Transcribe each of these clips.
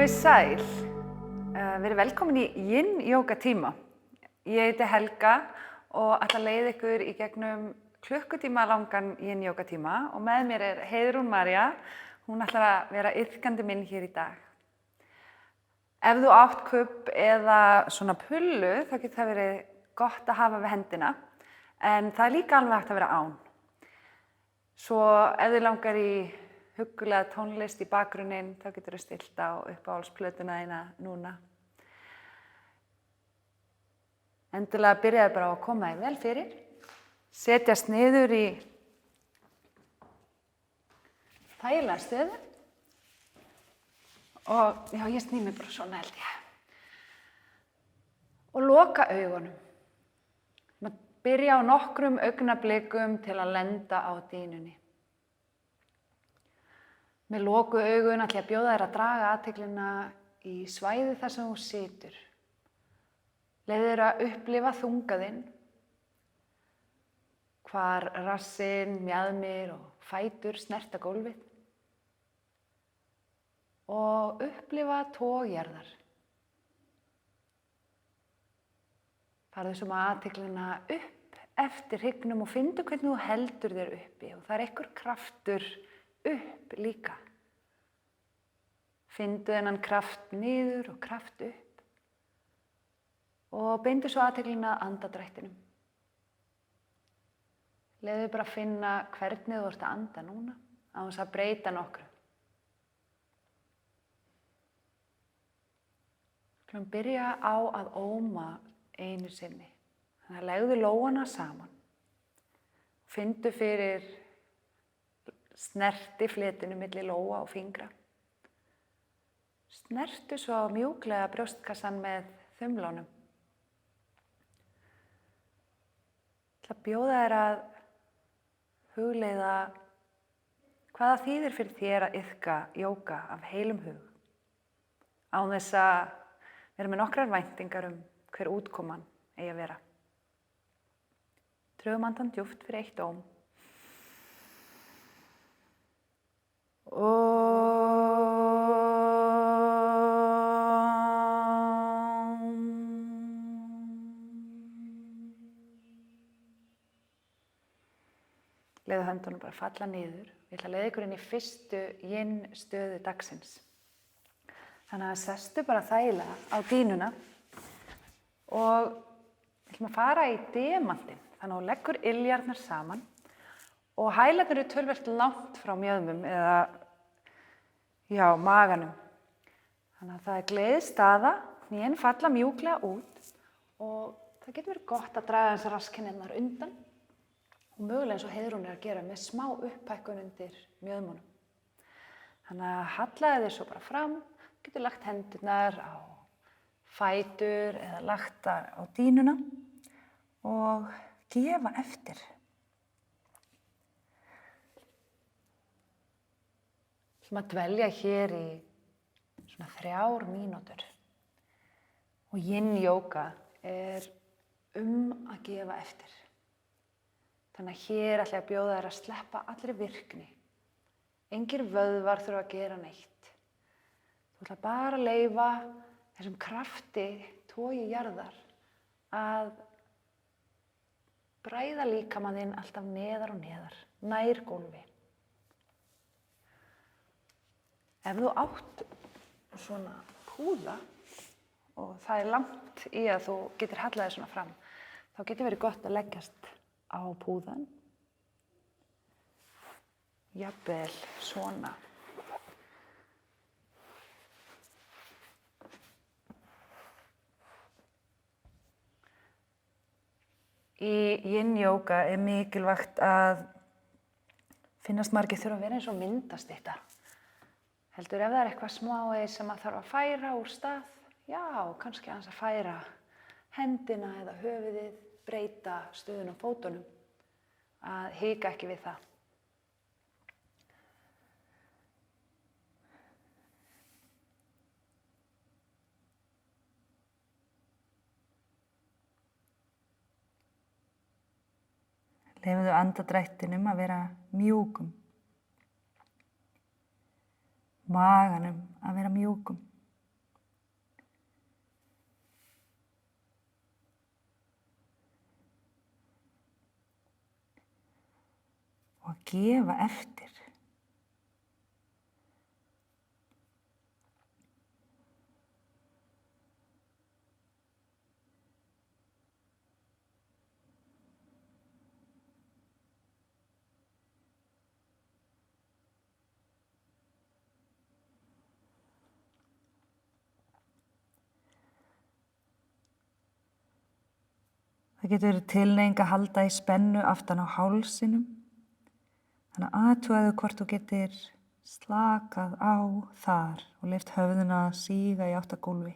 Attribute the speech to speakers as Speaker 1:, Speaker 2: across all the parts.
Speaker 1: Komið sæl, verið velkomin í Yin Yoga tíma. Ég heiti Helga og ætla að leiða ykkur í gegnum klukkutíma langan Yin Yoga tíma og með mér Heiðrún María, hún ætlar að vera iðkandi minn hér í dag. Ef þú átt kubb eða svona pullu þá getur það verið gott að hafa við hendina, en það líka alveg hægt að vera án. Svo ef þið langar í huggulega tónlist í bakgrunninn, þá getur þú stillt á uppáhaldsplötuna þína núna. Endilega byrjaðu bara á að koma þér vel fyrir. Setjast niður í þægilega stöðu. Og já, ég sný mig bara svona held ég. Og loka augunum. Byrja á nokkrum augnablikum til að lenda á dýnunni. Með lokuð augun ætla ég að bjóða þér að draga athyglina í svæði þar sem þú situr. Leyfðu þér að upplifa þunga þinn, hvar rassinn, mjaðmir og fætur snerta gólfið. Og upplifa tog jarðar. Farðu svo með athyglina upp eftir hryggnum og finndu hvernig þú heldur þér uppi. Og það einhver kraftur upp líka. Finndu þennan kraft niður og kraft upp. Og beindu svo athyglina að andadrættinum. Leyfðu bara að finna hvernig þú ert að anda núna, án þess að breyta nokkru. Skulum byrja á að óma einu sinni. Þannig að legðu lófana saman. Finndu fyrir snerti fletinu milli lófa og fingra. Snertu svo mjúklega brjóstkassan með þumlunum. Ég ætla að bjóða þér að hugleiða hvaða þýðir fyrir þér að iðka jóga af heilum hug. Án þess að vera með nokkrar væntingar hver útkoman eigi að vera. Drögum andann djúpt fyrir eitt óm. Leiðu höndunum bara falla niður. Ég ætla að leiða ykkur inn í fyrstu yin stöðu dagsins. Þannig að sestu bara þægilega á dýnuna og við ætlum að fara í demantinn. Þannig að þú leggur iljarnar saman og hælarnir eru töluvert langt frá mjöðmum eða maganum. Þannig að það gleðistaða, hnén falla mjúklega út og það getur verið gott að draga þessar rasskinninnar undan. Og mögulega eins og Heiðrún að gera með smá upphækkun undir mjöðmunum. Þannig að hallaðu þér svo bara fram, getur lagt hendurnar á fætur eða lagt þar á dýnuna og gefa eftir. Við ætlum að dvelja hér í svona 3 mínútur. Og Yin Yoga er að gefa eftir. Þannig að hér ætla ég að bjóða þér að sleppa allri virkni. Engir vöðvar þurfa að gera neitt. Þú ætla bara að leyfa þessum krafti togi jarðar að bræða líkamann þinn alltaf neðar og neðar, nær gólfi. Ef þú átt svona púða og það er langt í að þú getur hallað þér svona fram, þá getur verið gott að leggjast á púðan. Jafnvel svona. Í Yin Yoga er mikilvægt að finnast margir þurfa að vera eins og myndastytta. Heldur ef það er eitthvað smávegis sem að þarf að færa úr stað, já, kannski aðeins að færa hendina eða höfuðið, breyta stöðun á fótunum, að hika ekki við það. Leyfðu andadrættinum að vera mjúkum. Maganum að vera mjúkum. og gefa eftir. Það getur verið tilhneiging að halda í spennu aftan á hálsinum. Þannig að athugaðu hvort þú getur slakað á þar og leyft höfðinu að síga í átt að gólfi.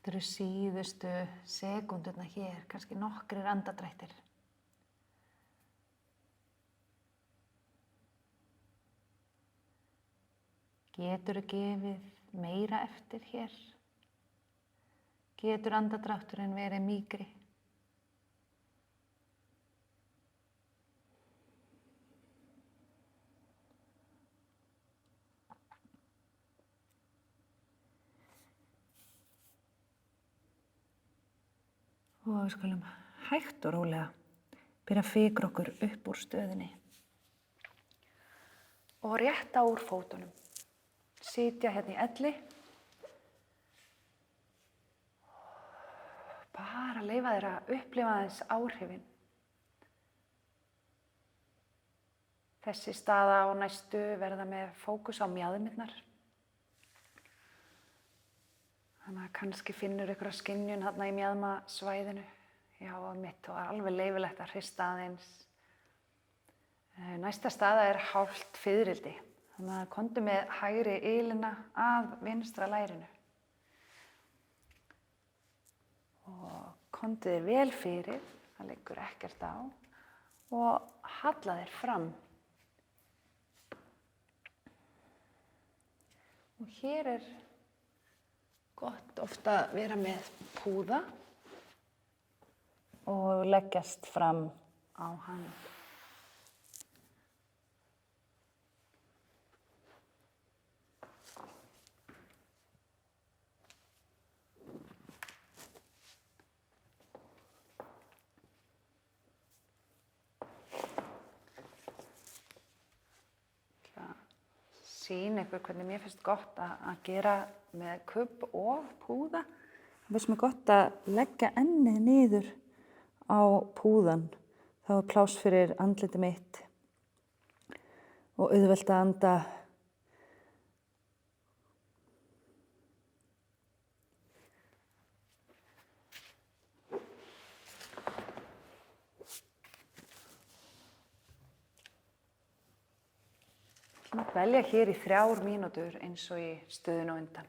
Speaker 1: Þetta eru síðustu sekúndurnar hér, kannski nokkrir andardrættir. Geturðu gefið meira eftir hér? Getur andardrátturinn verið mýkri? Og við skulum hægt og rólega byrja að fikra okkur upp úr stöðunni. Og rétta úr fótunum. Sitja hérna í elli. Bara leyfa þér að upplifa aðeins áhrifin. Þessi staða á næstu verða með fókus á mjaðmirnar. Þannig að kannski finnur ykkur að skynjun þarna í mjaðmasvæðinu. Já, mitt og alveg leyfilegt að hrista aðeins. Næsta staða er hálft fiðrildi. Þannig að komdu með hægri ylina að vinstra lærinu. Og komdu þér vel fyrir, það liggur ekkert á. Og halla þér fram. Og hér er gott oft að vera með púða og leggjast fram á hann. Sýn ykkur hvernig mér finnst gott að gera með kubb og púða. Það finnst mér gott að leggja ennið niður á púðan. Þá er pláss fyrir andlitið mitt og auðvelt að anda. Að velja hér í 3 mínútur eins og í stöðun á undan.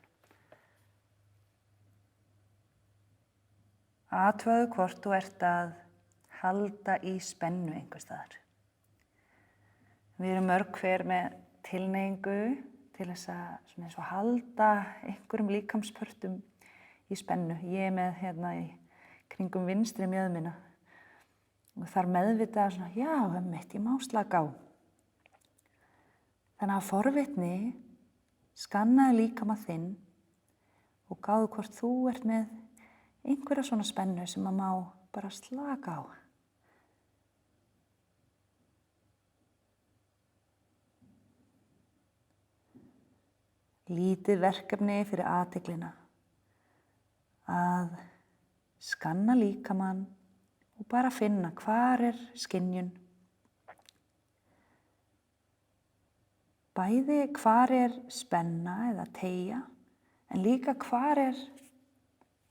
Speaker 1: Athugaðu hvort þú ert að halda í spennu einhvers staðar. Við erum mörg hver með tilhneigingu til þess að svona eins og halda einhverjum líkamspörtum í spennu. Ég er með hérna í kringum vinstri mjöðmina og þar meðvitað svona, já, einmitt, ég má slaka á. Þannig að forvitni skannaðu líkama þinn og gáðu hvort þú ert með einhverja svona spennu sem að má bara slaka á. Lítið verkefni fyrir athyglina að skanna líkamann og bara finna hvar er skynjun. Bæði hvar er spenna eða teygja, en líka hvar er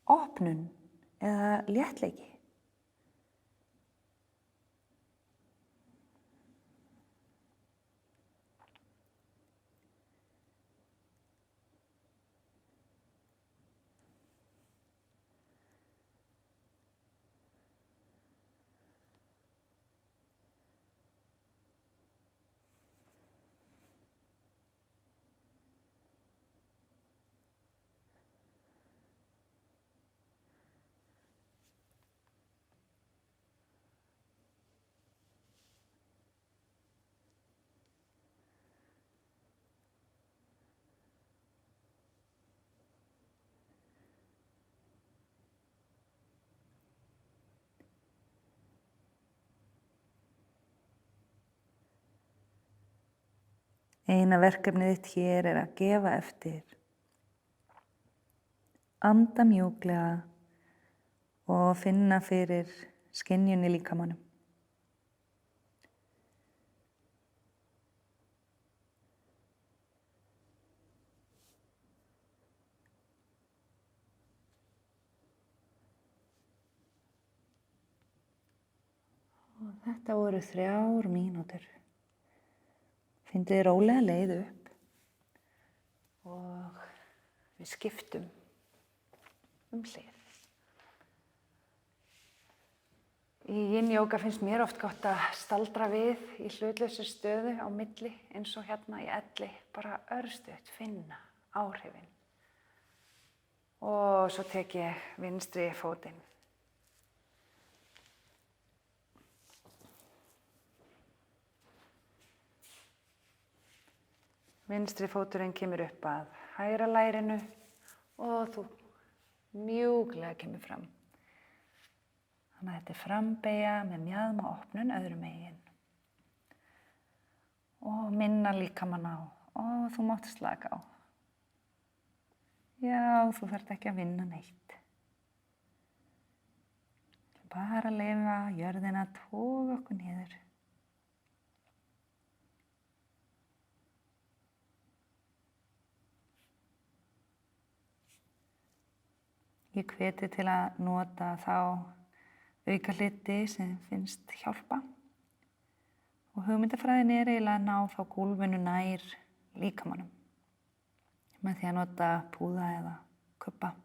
Speaker 1: opnun eða léttleiki. Eina verkefnið þitt hér að gefa eftir. Anda mjúklega og finna fyrir skynjun í líkamanum. Og þetta voru 3 mínútur. Fyndu þið rólega leið upp og við skiptum hlið. Í yin-jóga finnst mér oft gott að staldra við í hlutlausri stöðu á milli eins og hérna í elli, bara örstutt finna áhrifin. Og svo tek ég vinstri fótinn. Vinstri fóturinn kemur upp að hægra lærinu og þú mjúklega kemur fram. Þannig að þetta er frambeygja með mjaðma opnun öðrum megin. Og minna líkamann á og þú mátt slaka á. Já, þú þarft ekki að vinna neitt. Bara leyfa jörðina að toga okkur niður. Ég hveti til að nota þá aukahluti sem finnst hjálpa. Og hugmyndafræðin er eiginlega að ná þá gólfinu nær líkamanum með því að nota púða eða kubba.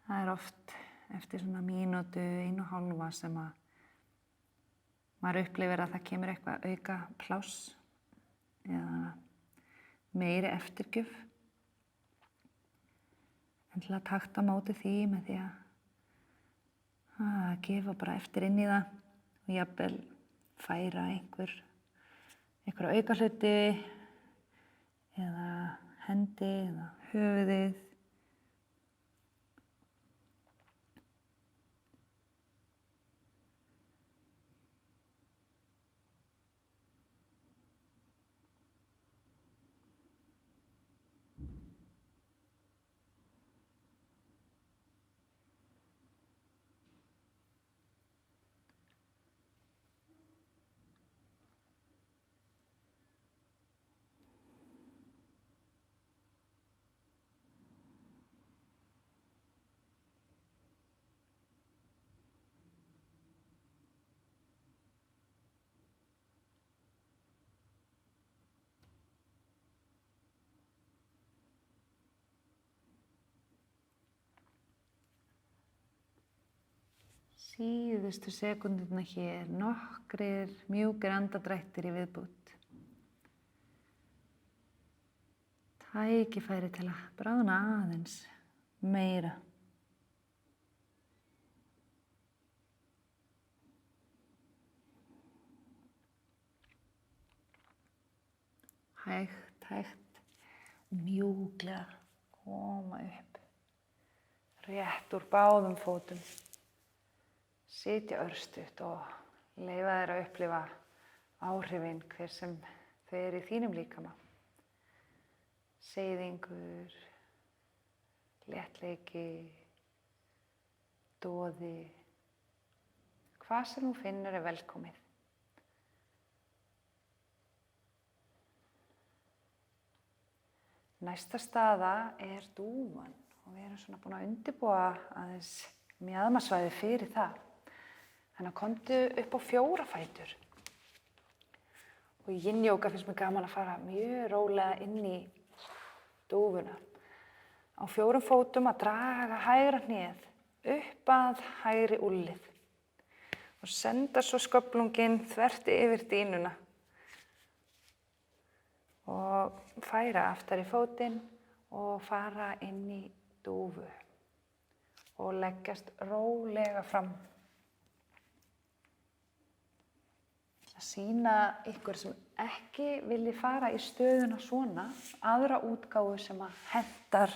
Speaker 1: Það er oft eftir svona mínútu, 1,5 sem að maður upplifir að það kemur eitthvað auka pláss eða meiri eftirgjöf. En til að takta á móti því með því að gefa bara eftir inn í það og jafnvel færa einhver auka hluti eða hendi eða höfuðið. Síðustu sekúndurnar hér, nokkrir mjúkir andardrættir í viðbót. Tækifæri til að bráðna aðeins meira. Hægt, mjúklega koma upp. Rétt úr báðum fótum. Sitja örstutt og leyfa þér að upplifa áhrifin hver sem þau eru í þínum líkama. Seiðingur, léttleiki, doði, hvað sem þú finnur velkomið. Næsta staða dúfan og við erum svona búin að undirbúa aðeins mjaðmarsvæði fyrir það. Þannig að komdu upp á 4 fætur. Og í yin-jóga finnst mér gaman að fara mjög rólega inn í dúfuna. Á 4 fótum að draga hægra hnéð upp að hægri úlnlið og senda svo sköflunginn þvert yfir dýnuna og færa aftari fótinn og fara inn í dúfu og leggjast rólega fram. Að sýna ykkur sem ekki vilji fara í stöðuna svona, aðra útgáfu sem að hentar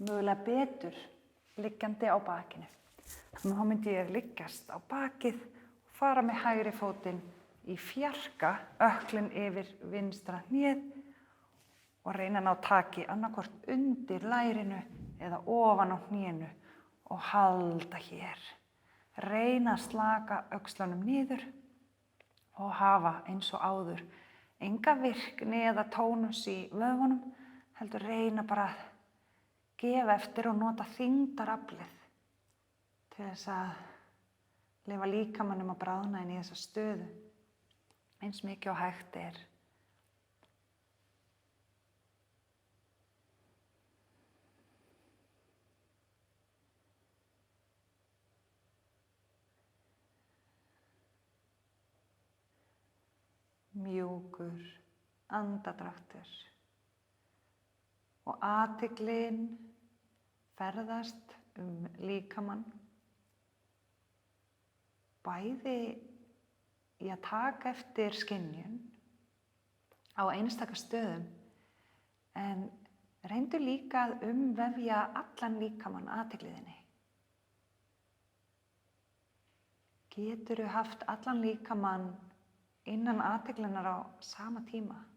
Speaker 1: mögulega betur liggjandi á bakinu. Þannig að þá myndi ég liggjast á bakið og fara með hægri fótinn í fjarka, ökklinn yfir vinstra hnéð og reyna að ná taki annaðhvort undir lærinu eða ofan á hnénu og halda hér. Reyna að slaka öxlunum niður og hafa eins og áður enga virkni eða tónus í vöðvunum, heldur reyna bara að gefa eftir og nota þyngdaraflið til þess að leyfa líkamanum að bráðna inn í þessa stöðu eins mikið og hægt er. Mjúkur andardráttur og athyglin ferðast líkamann, bæði í að taka eftir skynjun á einstaka stöðum, en reyndu líka að umvefja allan líkamann athyglinni. Geturðu haft allan líkamann innan athyglinnar á sama tíma?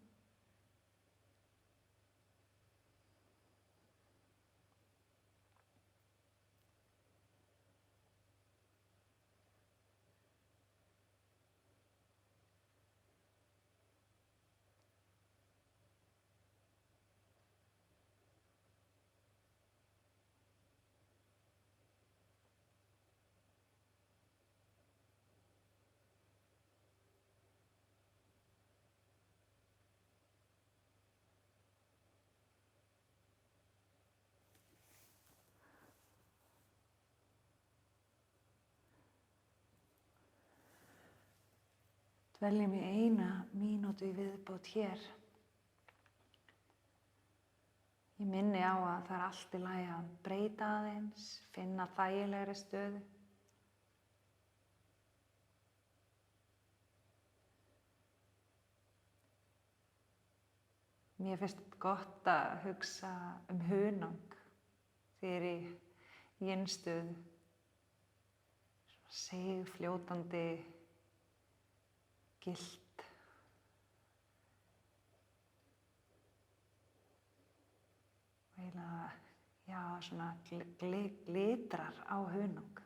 Speaker 1: Dveljum í 1 mínútu í viðbót hér. Ég minni á að það allt í lagi að breyta aðeins, finna þægilegri stöðu. Mér finnst gott að hugsa hunang þegar í yin-stöðu, sigfljótandi, gilt. Og eiginlega, já, svona glitrar á hunang.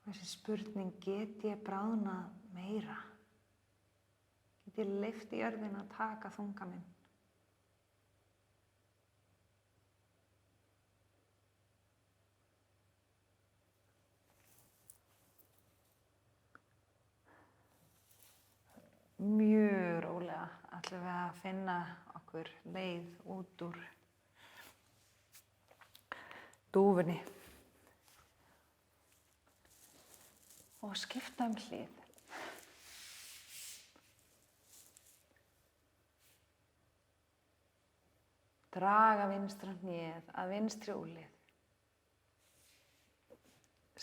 Speaker 1: Þessi spurning, get ég bráðnað meira? Get ég leyft jörðinni að taka þunga minn? Mjög rólega ætlum við að finna okkur leið út úr dúfunni. Og skipta hlið. Draga vinstra hnéð að vinstri úlnlið.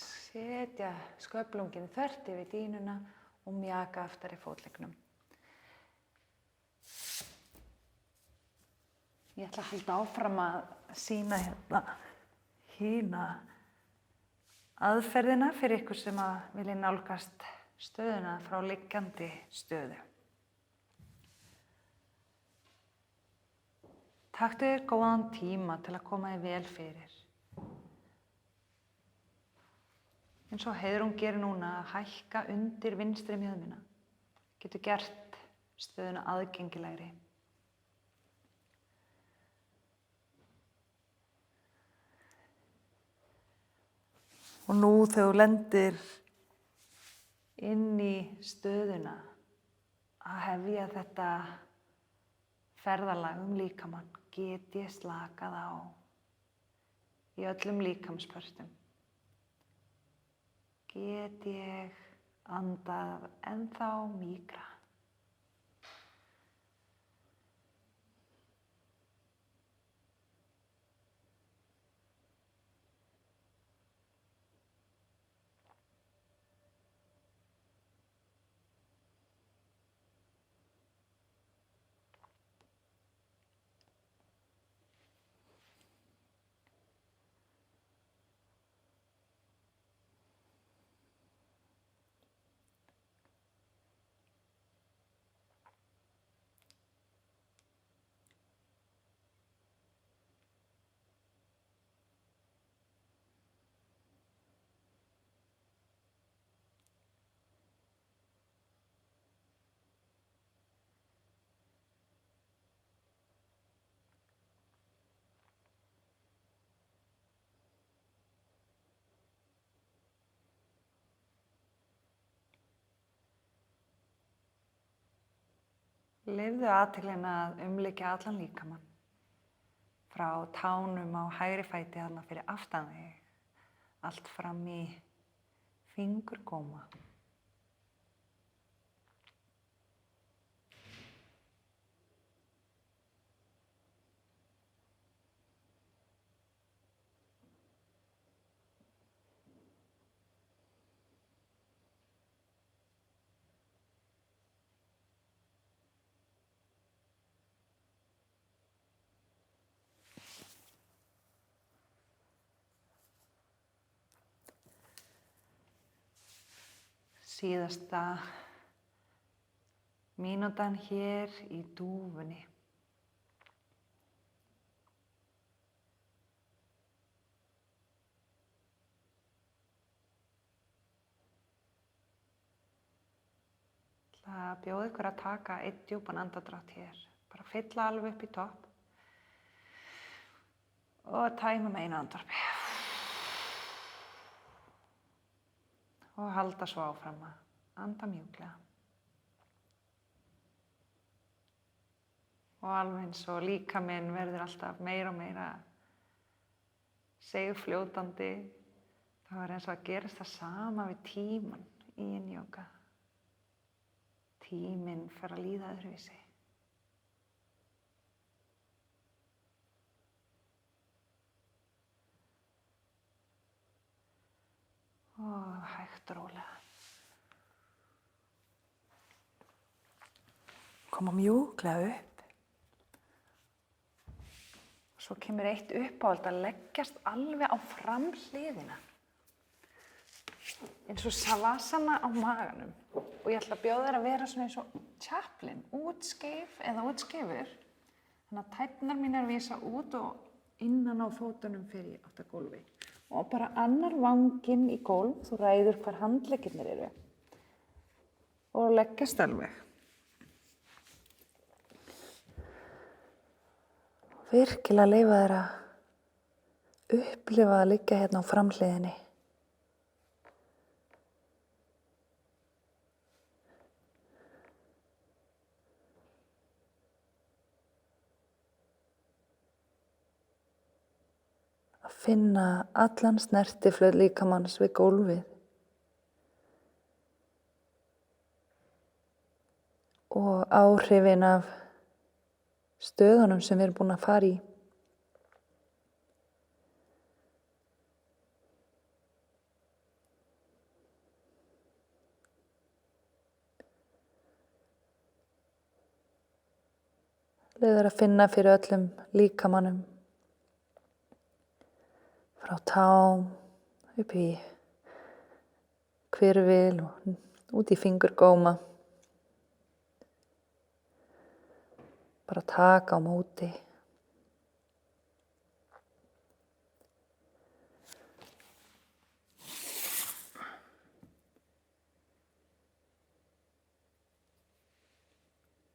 Speaker 1: Setja sköflunginn þvert yfir dýnuna og mjaka aftari fótleggnum. Ég ætla að halda áfram að sýna hína aðferðina fyrir ykkur sem að vilja nálgast stöðuna frá liggjandi stöðu. Taktu þér góðan tíma til að koma þér vel fyrir. Eins og Heiðrún gerir núna að hækka undir vinstri mjöðmina. Getur gert stöðuna aðgengilegri. Og nú þegar þú lendir inn í stöðuna að hefja þetta ferðalag líkamann, get ég slakað á í öllum líkamspörtum. Get ég andað ennþá mýkra. Leyfðu athyglinni að umlykja allan líkamann. Frá tánum á hægri fæti þarna fyrir aftan þig, allt fram í fingurgóma. Síðasta mínútan hér í dúfunni. Það bjóð ykkur að taka einn djúpan andardrátt hér. Bara fylla alveg upp í topp. Og tæma með einu andvarpi. Og halda svo áfram að anda mjúklega. Og alveg eins og líkaminn verður alltaf meira og meira seigfljótandi. Það var eins og að gerast það sama við tímann í yin-jóga. Tíminn fer að líða öðruvísi. Og hægt og rólega. Koma mjúklega upp. Svo kemur eitt uppáhald að leggjast alveg á framhliðina. Eins og savasana á maganum. Og ég ætla að bjóða þér að vera svona eins og Chaplin, útskeif eða útskeifur. Þannig að tærnar mínar vísa út og innan á fótunum fyrir átt að gólfi. Og bara annar vanginn í gólf, þú ræður hvar handleggirnir eru. Og leggjast alveg. Virkilega leyfa þér að upplifa að liggja hérna á framhliðinni. Að finna allan snertiflöt líkamanns við gólfið. Og áhrifin af stöðunum sem við erum búin að fara í. Leiðir að finna fyrir öllum líkamannum. Frá tám, upp í hvirfil og út í fingurgóma. Bara taka á móti.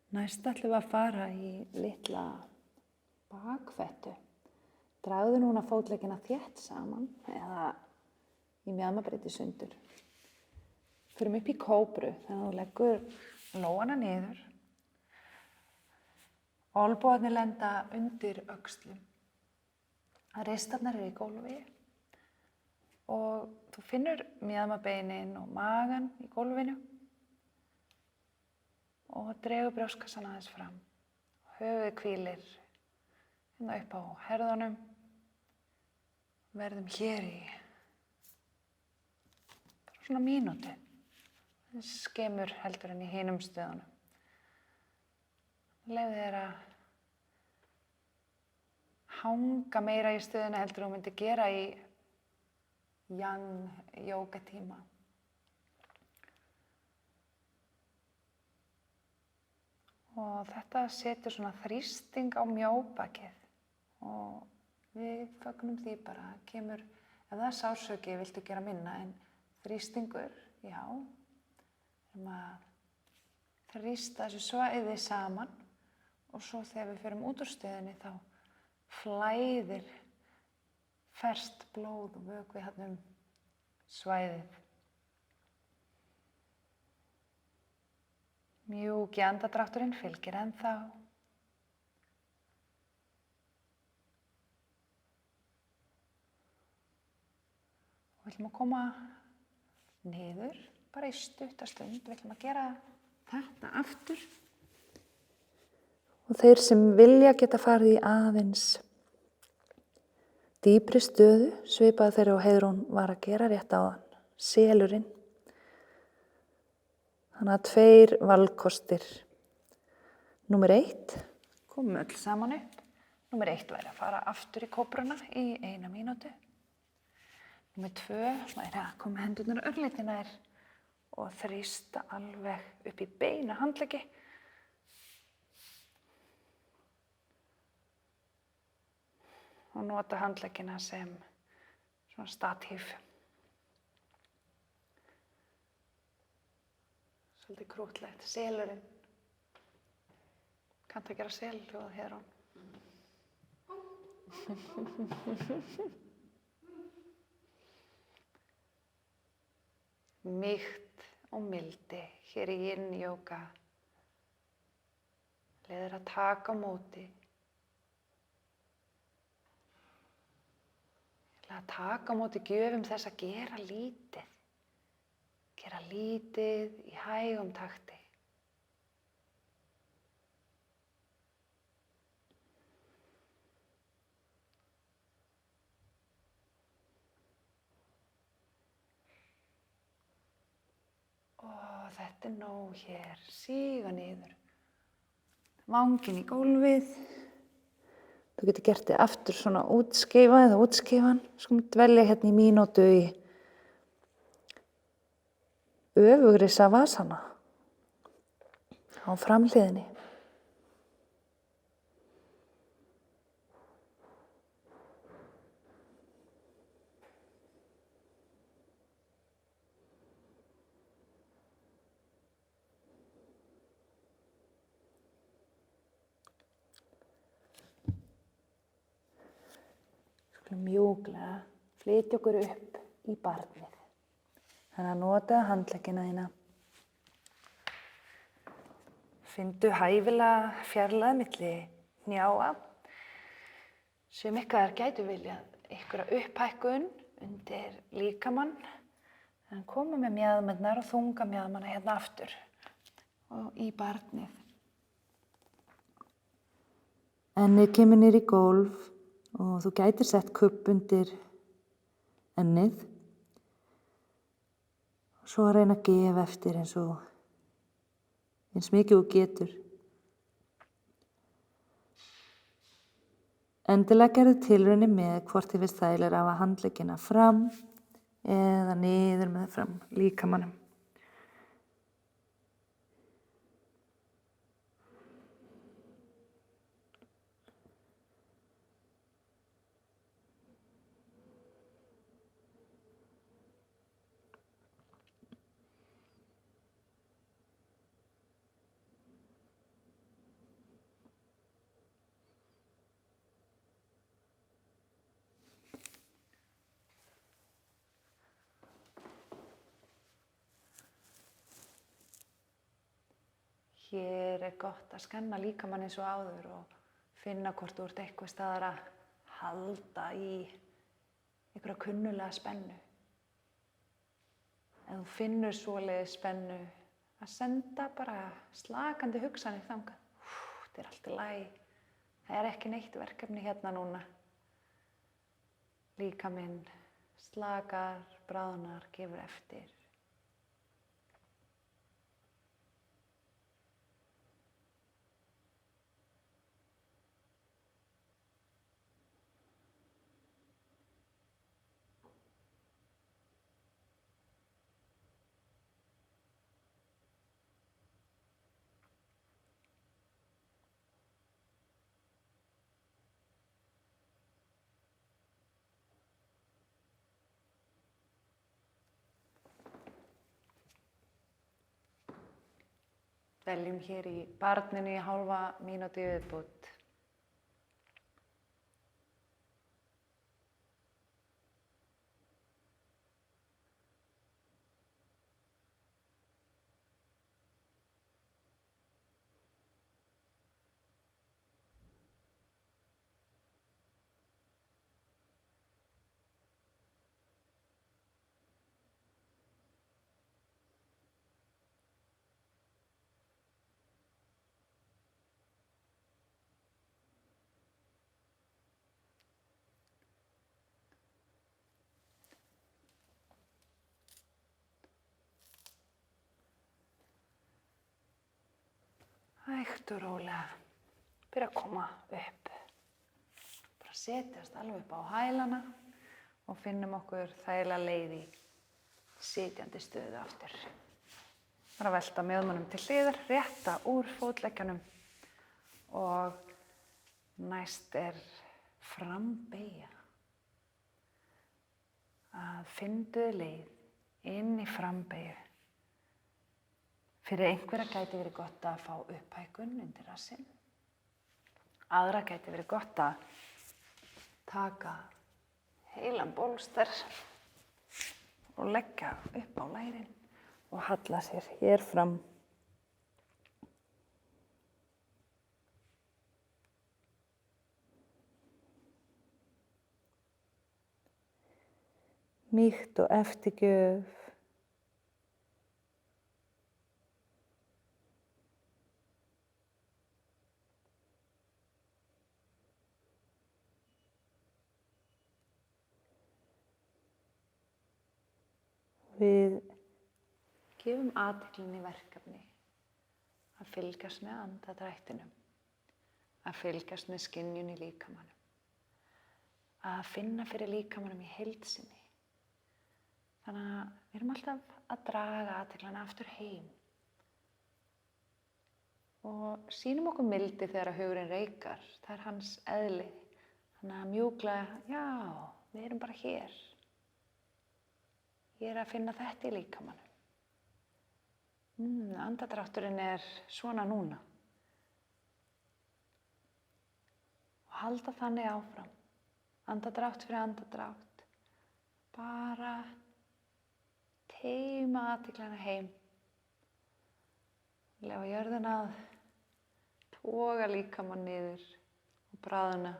Speaker 1: Næst ætlum við að fara í litla bakfettu. Dragðu núna fótleggina þétt saman eða í mjaðmabreiddi sundur. Förum upp í kóbru þannig að þú leggur lófana niður. Olnbogarnir lenda undir öxlum. Ristarnar eru í gólfi og þú finnur mjaðmabeinin og magann í gólfinu. Og dregur brjóstkassann aðeins fram. Höfuðið hvílir hérna upp á herðunum. Verðum hér í svona mínútu. Skemur heldur en í hinum stöðunum. Leyfðu þér að hanga meira í stöðuna heldur þú myndir gera í yang jóga tíma. Og þetta setur svona þrýsting á mjóbakið og við fögnum því bara, kemur, ef það er sársauki viltu gera minna en þrýstingur, já, að þrýsta þessu svæði saman og svo þegar við förum út úr stöðunni þá flæðir ferskt blóð og vökvi hérna svæðið. Mjúki andardrátturinn fylgir ennþá. Og við ætlum að koma niður, bara í stutta stund. Við ætlum að gera þetta aftur. Og þeir sem vilja geta farið í aðeins dýpri stöðu, svipað þeirra og Heiðrún var að gera rétt áðan, selurinn. Þannig að 2 valkostir. Númer 1, komum öll saman upp. Númer 1 væri að fara aftur í kóbruna í 1 mínútu. Númer 2 væri að koma hendurnar örlítið nær og þrýsta alveg upp í beina handleggi. Og nota handleggina sem svona statív. Svolítið krútlegt, selurinn. Kanntu að gera selhljóð, Heiðrún? Mýkt og mildi hér í yin jóga. Leiðir að taka á móti. Að taka á móti gjöfum þess að gera lítið. Gera lítið í hægum takti. Og þetta er nóg hér, síga niður. Vanginn í gólfið. Þú getur gert þið aftur svona útskeifa eða útskeifann. Skulum dvelja hérna í mínútu í öfugri savasana á framhliðinni. Skulum mjúklega flytja okkur upp í barnið. Þannig að nota handleggina þína. Finndu hæfilega fjarlægð milli hnjáa. Sum ykkar gætu viljað einhverja upphækkun undir líkamann. En koma með mjaðmirnar og þunga mjaðmana hérna aftur og í barnið. Ennið kemur niður í gólf og þú gætir sett kubb undir ennið. Svo að reyna að gefa eftir eins mikið þú getur.
Speaker 2: Endilega gerðu tilraunir með hvort þið finnst þægilegra að hafa handleggina fram eða niður með fram líkamanum.
Speaker 1: Hér gott að skanna líkamann eins og áður og finna hvort þú ert eitthvað staðar að halda í einhverja kunnulega spennu. Ef þú finnur svoleiðis spennu, að senda bara slakandi hugsanir þangað. Þetta allt í lagi. Það ekki neitt verkefni hérna núna. Líkaminn slakar, bráðnar, gefur eftir. Dveljum hér í barninu í hálfa mínútu í viðbót. Hægt og rólega, byrja að koma upp. Bara setjast alveg upp á hælana og finnum okkur þægilega leið í sitjandi stöðu aftur. Bara velta mjóðmunum til hliðar, rétta úr fótleggjanum og næst frambeygja. Að finna leið inn í frambeygju. Fyrir einhverja gæti verið gott að fá upphækkun undir rassinn. Aðra gæti verið gott að taka heilan bólster og leggja upp á lærin og halla sér hér fram. Mýkt og eftirgjöf. Við gefum athyglinni verkefni að fylgjast með andadrættinum, að fylgjast með skynjun í líkamanum, að finna fyrir líkamanum í heild sinni. Þannig að við erum alltaf að draga athyglina aftur heim og sýnum okkur mildi þegar hugurinn reikar. Það hans eðli. Þannig að mjúklega, já, við erum bara hér. Ég að finna þetta í líkamanum. Andadrátturinn svona núna. Og halda þannig áfram. Andadrátt fyrir andadrátt. Bara teima athyglina heim. Leyfa jörðina að toga líkamann niður og bráðna.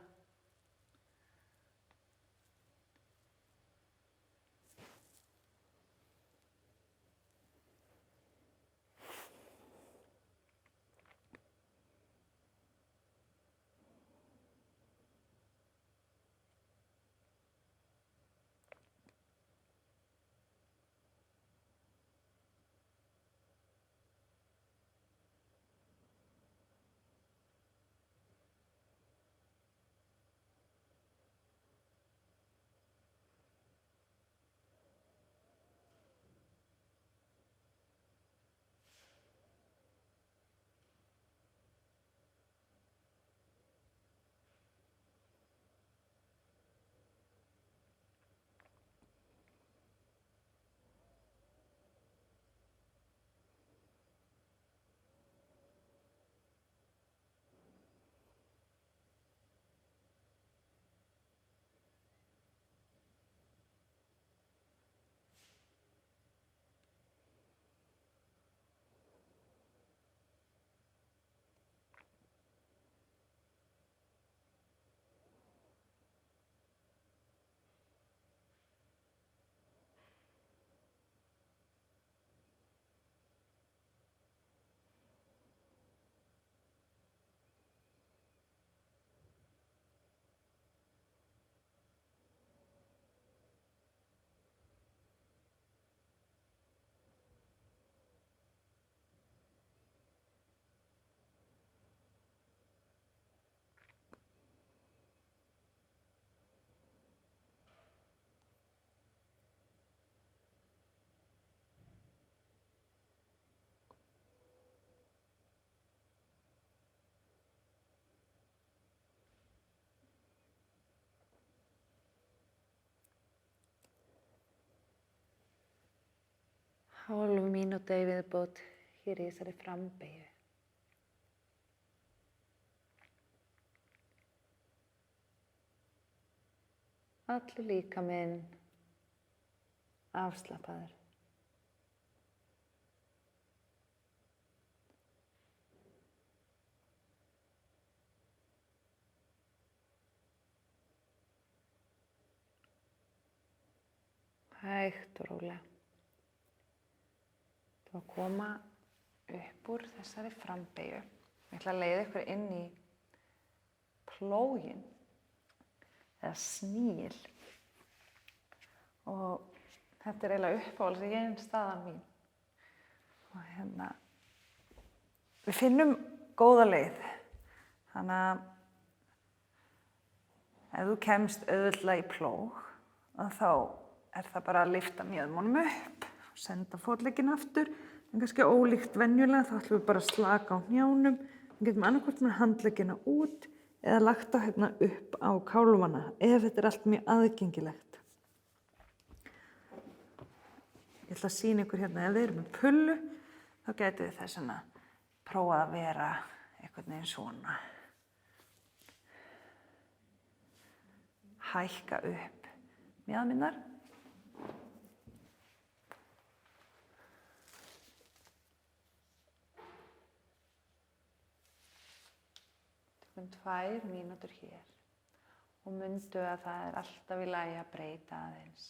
Speaker 1: Hálf mínúta í viðbót hér í þessari frambeygju. Allur líkaminn afslappaður. Hægt og rólega. Þú að koma upp úr þessari frambeygju. Ég ætla að leiða ykkur inn í plóginn eða sníl. Og þetta er eiginlega uppáhalds staðan mín. Og við finnum góða leið. Þannig að ef þú kemst auðveldlega í plóg, þá er það bara að lyfta mjöðmunum upp og senda fótlegginn aftur. En kannski ólíkt venjulega, þá ætlum við bara að slaka á hnjánum. Við getum annarkvort með handleggina út eða lagt á upp á kálfana ef þetta er allt mjög aðgengilegt. Ég ætla að sýna ykkur ef við erum með pullu, þá getum við þess að prófa að vera einhvern veginn svona. Hækka upp mjaðmirnar. Tökum 2 mínútur hér og mundu að það er alltaf í lagi að breyta aðeins.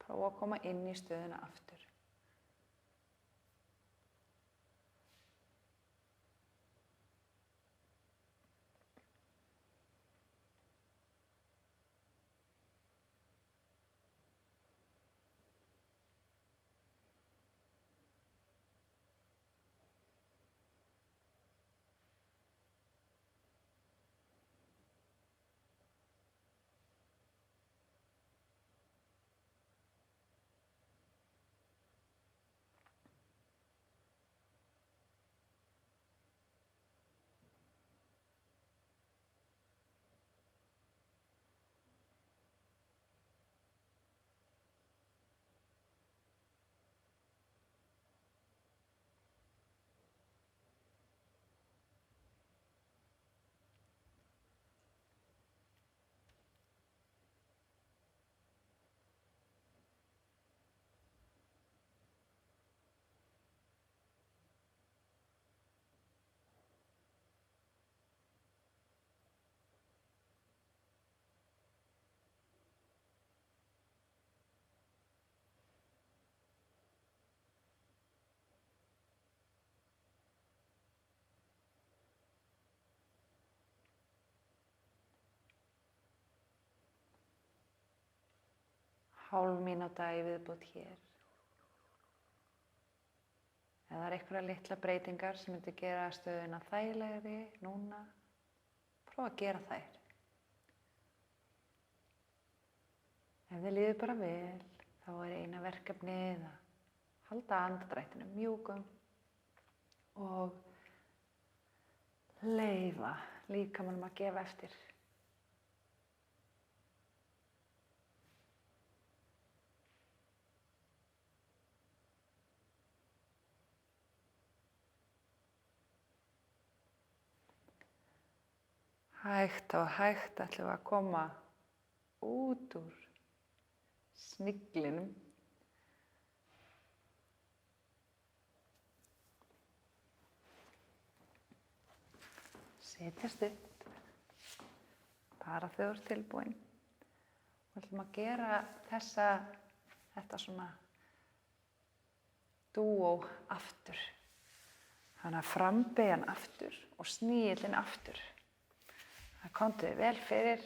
Speaker 1: Prófa að koma inn í stöðuna aftur. Hálf mínúta í viðbót hér. Ef það er einhverja litla breytingar sem myndi gera stöðuna þægilegri núna, prófa að gera þær. Ef þið líður bara vel, þá er eina verkefnið að halda andardrættinu mjúkum og leyfa líkamanum að gefa eftir. Hægt og hægt ætlum við að koma út úr sniglinum. Setjast upp, bara þegar þú ert tilbúin. Við ætlum að gera þetta svona dúó aftur. Þannig að frambeygjan aftur og snigillinn aftur. Það komdu þið vel fyrir,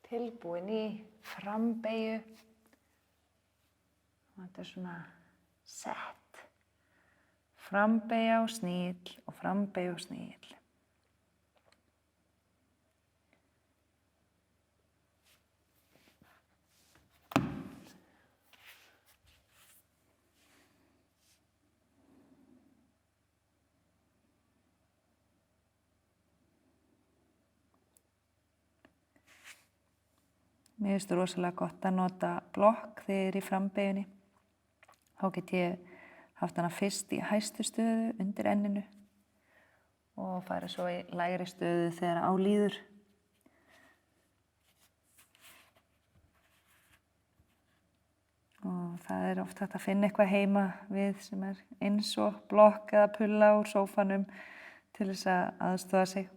Speaker 1: tilbúin í frambeygju. Þetta er svona sett. Frambeygja og snigill og frambeygja og snigill. Mér finnst rosalega gott að nota blokk þegar ég er í frambeygjunni.
Speaker 2: Þá get ég haft hana fyrst í hæstu stöðu undir enninu og farið svo í lægri stöðu þegar á líður. Og það er oft hægt að finna eitthvað heima við sem er eins og blokk eða pulla úr sófanum til þess að aðstoða sig.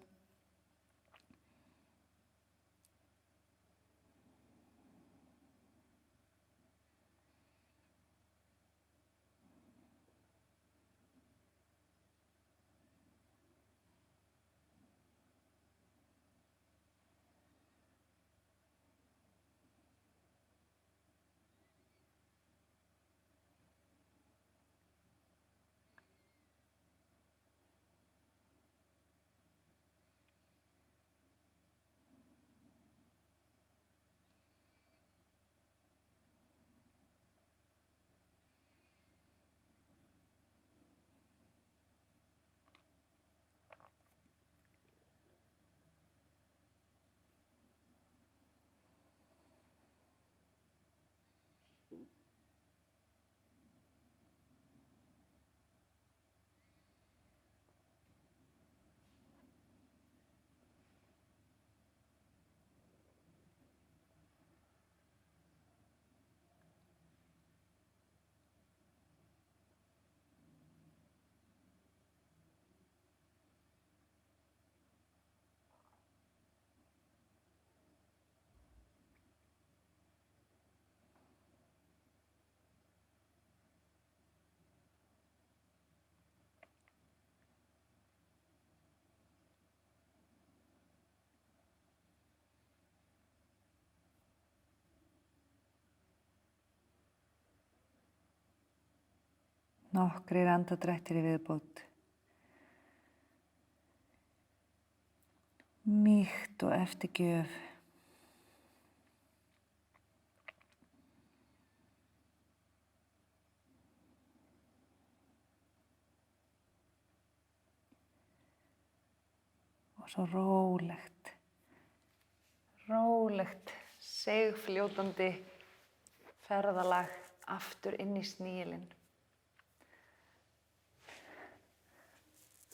Speaker 2: Nokkrir andardrættir í viðbót. Mýkt og eftirgjöf. Og svo rólegt. Rólegt, seigfljótandi ferðalag aftur inn í snigilinn.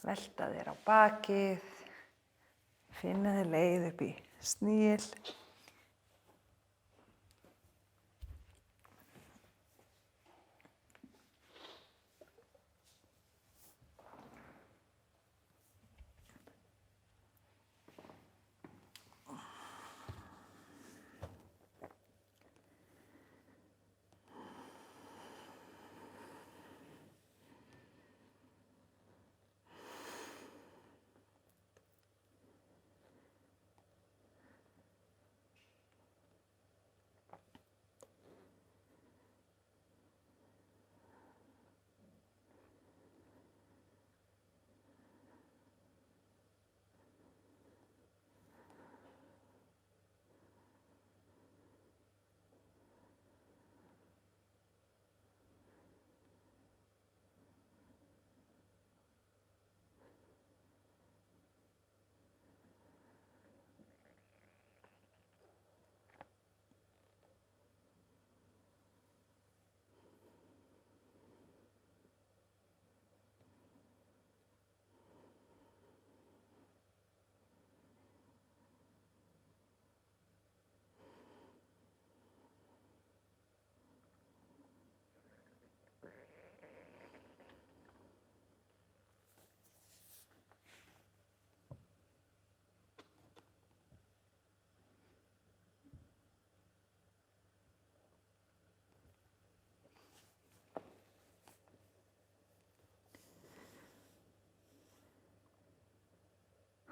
Speaker 2: Velta þér á bakið, finna þér leið upp í snigil.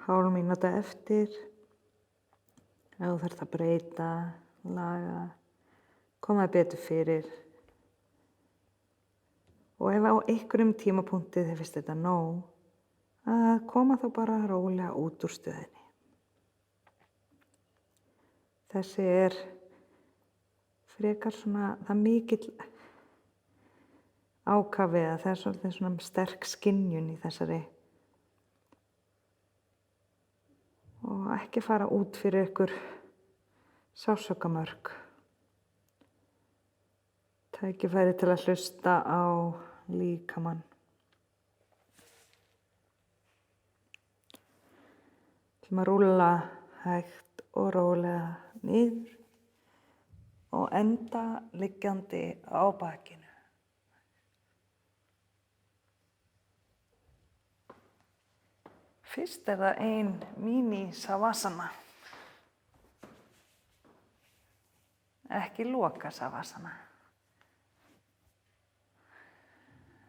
Speaker 2: Hálf mínúta eftir, ef þú þarft að breyta, laga, koma þér betur fyrir. Og ef á einhverjum tímapunkti þið finnst þetta nóg, að koma þá bara rólega út úr stöðinni. Þessi er frekar svona, það mikill ákafi eða það er svolítið svona sterk skynjun í þessari. Og ekki fara út fyrir ykkur sársaukamörk. Tækifæri til að hlusta á líkamann. Til að rúlla hægt og rólega niður og enda liggjandi á bakinu. Fyrst það ein mini savasana. Ekki loka savasana.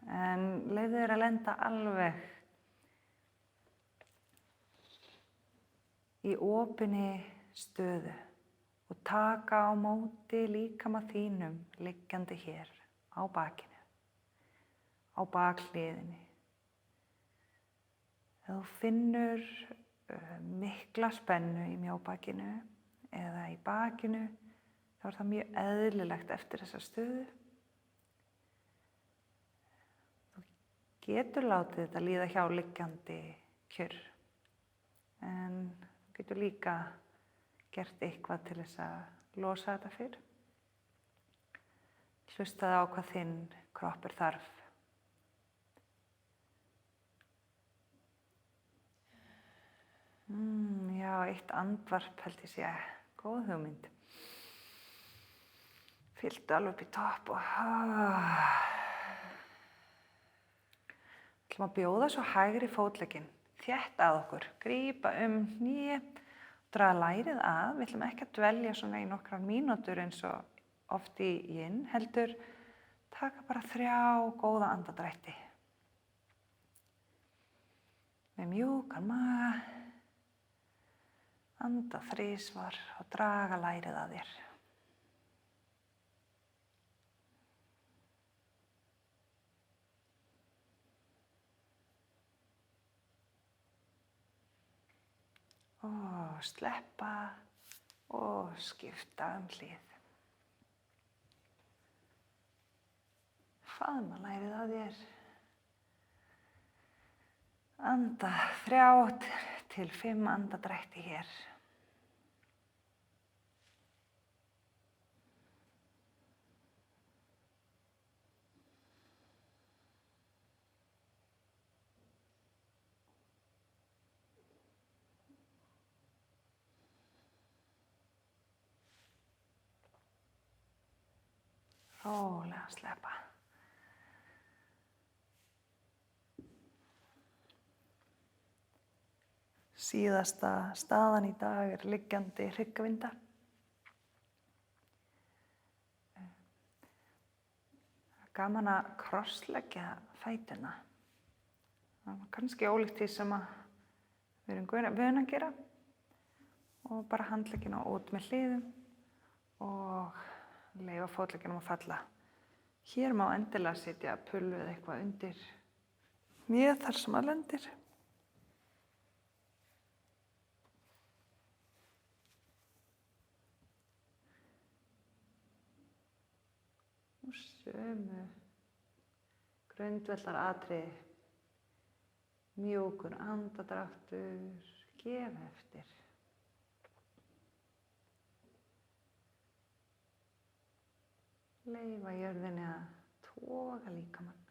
Speaker 2: En leyfðu þér að lenda alveg í opinni stöðu og taka á móti líkama þínum liggjandi hér á bakinu, á bakhliðinni. Ef þú finnur mikla spennu í mjóbakinu eða í bakinu, þá það mjög eðlilegt eftir þessa stöðu. Þú getur látið þetta líða hjá liggjandi kjur, en þú getur líka gert eitthvað til þess að losa þetta fyrr. Hlustaðu á hvað þinn kroppur þarf. Já, eitt andvarp held ég sé góð hugmynd. Fylltu alveg upp í topp og ætlum að bjóða svo hægri fótlegginn þétt að okkur, grípa hné, draga lærið að. Við ætlum ekki að dvelja svona í nokkrar mínútur eins og oft í yin, heldur taka bara 3 góða andardrætti. Með mjúkan maga. Anda 3 og draga lærið að þér. Og sleppa og skipta hlið. Faðma lærið að þér. Anda 3 til 5 andardrætti hér. Rólega sleppa. Síðasta staðan í dag liggjandi hryggvinda. Gaman að krossleggja fæturna. Það var kannski ólíkt því sem við erum vön að gera. Og bara handleggina út með hliðum og leyfa fótlegginum að falla. Hér má endilega setja pullu eða eitthvað undir mjög þar sem að lendir. Og sömu grundvallaratriði, mjúkur andardráttur, gef eftir. Leyfa jörðinni að toga líkamann.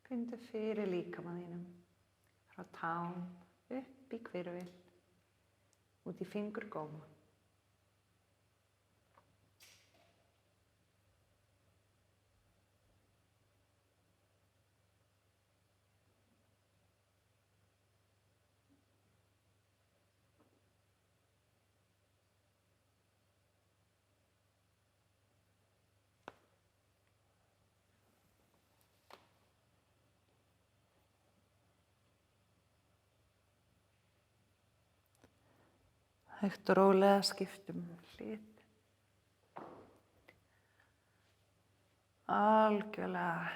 Speaker 2: Finndu fyrir líkamann þínum, frá tám, upp í hvirfil, út í fingurgóma. Hægt og rólega skiptum hlið. Algjörlega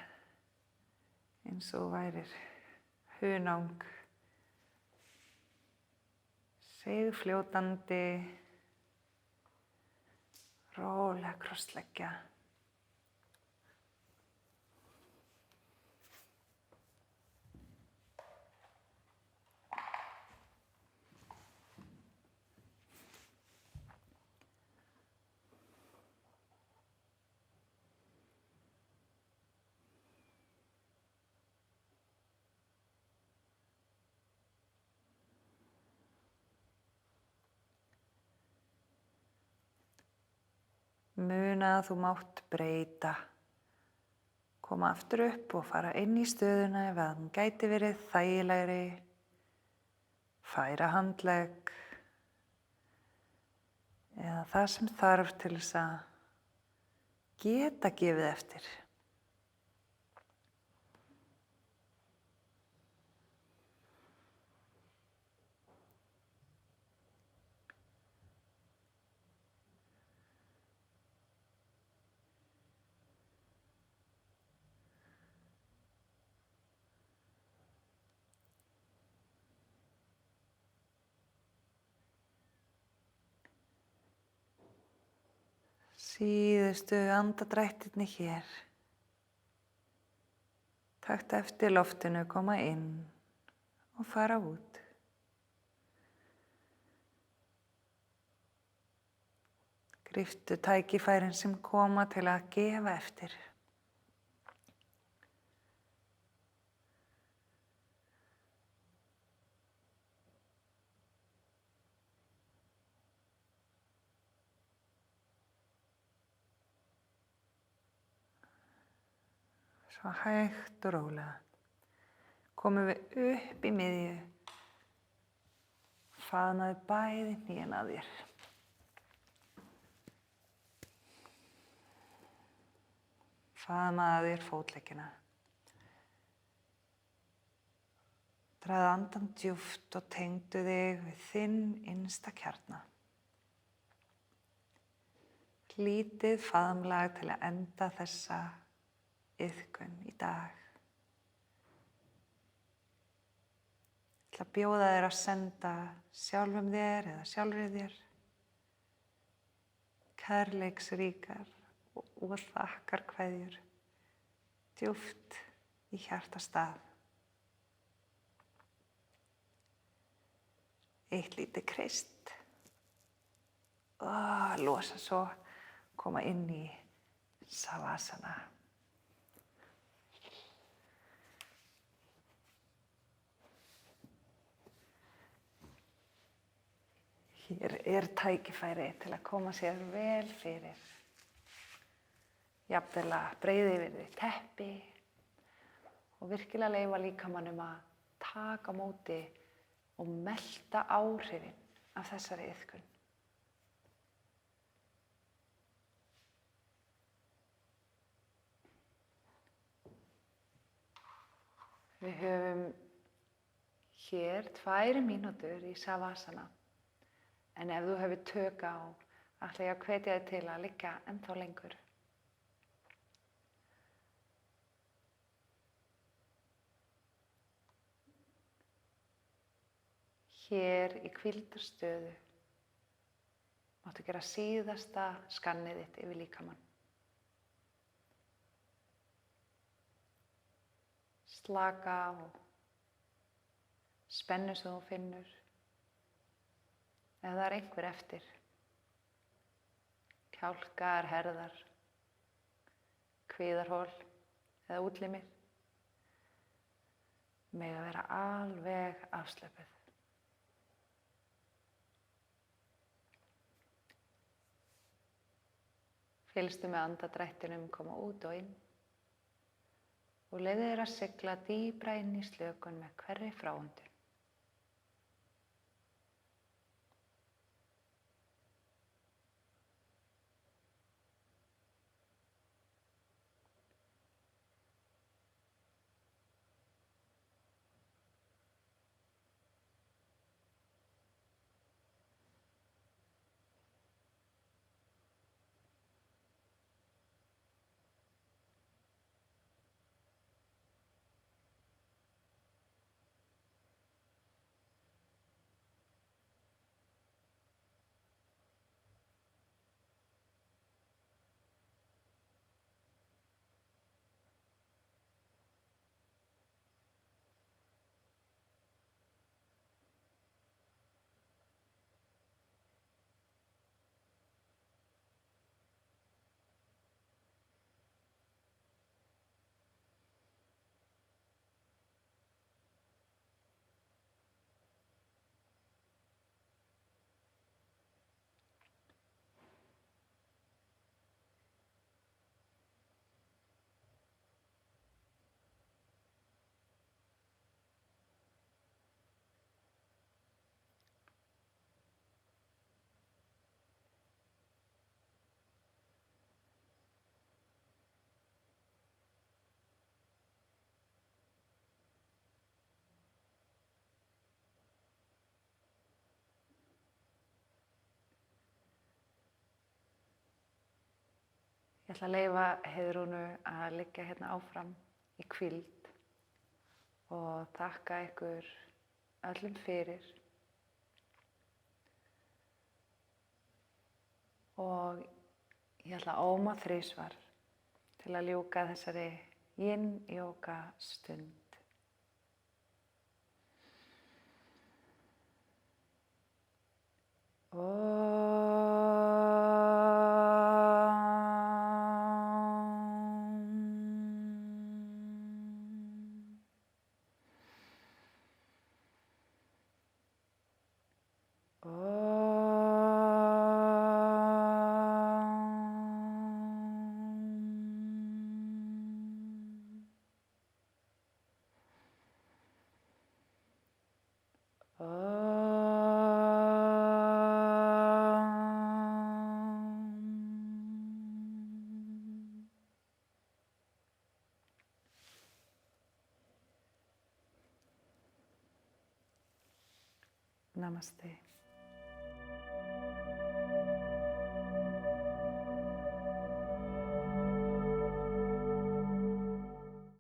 Speaker 2: eins og værir hunang. Seigfljótandi, rólega krossleggja. Muna að þú mátt breyta, koma aftur upp og fara inn í stöðuna ef að hún gæti verið þægilegri, færa handlegg eða það sem þarf til þess að geta gefið eftir. Síðustu andadrættirnir hér. Taktu eftir loftinu koma inn og fara út. Gríptu tækifærin sem koma til að gefa eftir. Svo hægt og rólega komum við upp í miðju, faðmaðu bæði hnén að þér. Faðmaðu að þér fótleggina. Dragðu andann djúpt og tengdu þig við þinn innsta kjarna. Lítið faðmlag til að enda þessa iðkun í dag. Ég ætla að bjóða þér að senda sjálfum þér eða sjálfri þér kærleiksríkar og þakkarkveðjur djúpt í hjartastað. Eitt lítið kreist og losa svo, koma inn í Savasana. Hér tækifæri til að koma sér vel fyrir. Jafnvel að breiða yfir þig teppi og virkilega leyfa líkamanum að taka á móti og melta áhrifin af þessari iðkun. Við höfum hér 2 mínútur í Savasana. En ef þú hefur tök á, ætla ég að hvetja þig til að liggja ennþá lengur. Hér í hvíldarstöðu máttu gera síðasta skannið þitt yfir líkamann. Slaka á spennu sem þú finnur. Ef það einhver eftir, kjálkar, herðar, kviðarhol eða útlimir, mega vera alveg afslöpuð. Fylgstu með andadrættinum koma út og inn og leyfðu þér að sigla dýpra inn í slökun með hverri fráöndun.
Speaker 1: Ég ætla að leyfa Heiðrúnu að liggja hérna áfram í hvíld og þakka ykkur öllum fyrir. Og ég ætla að óma 3 til að ljúka þessari yin-jóga stund. Namaste.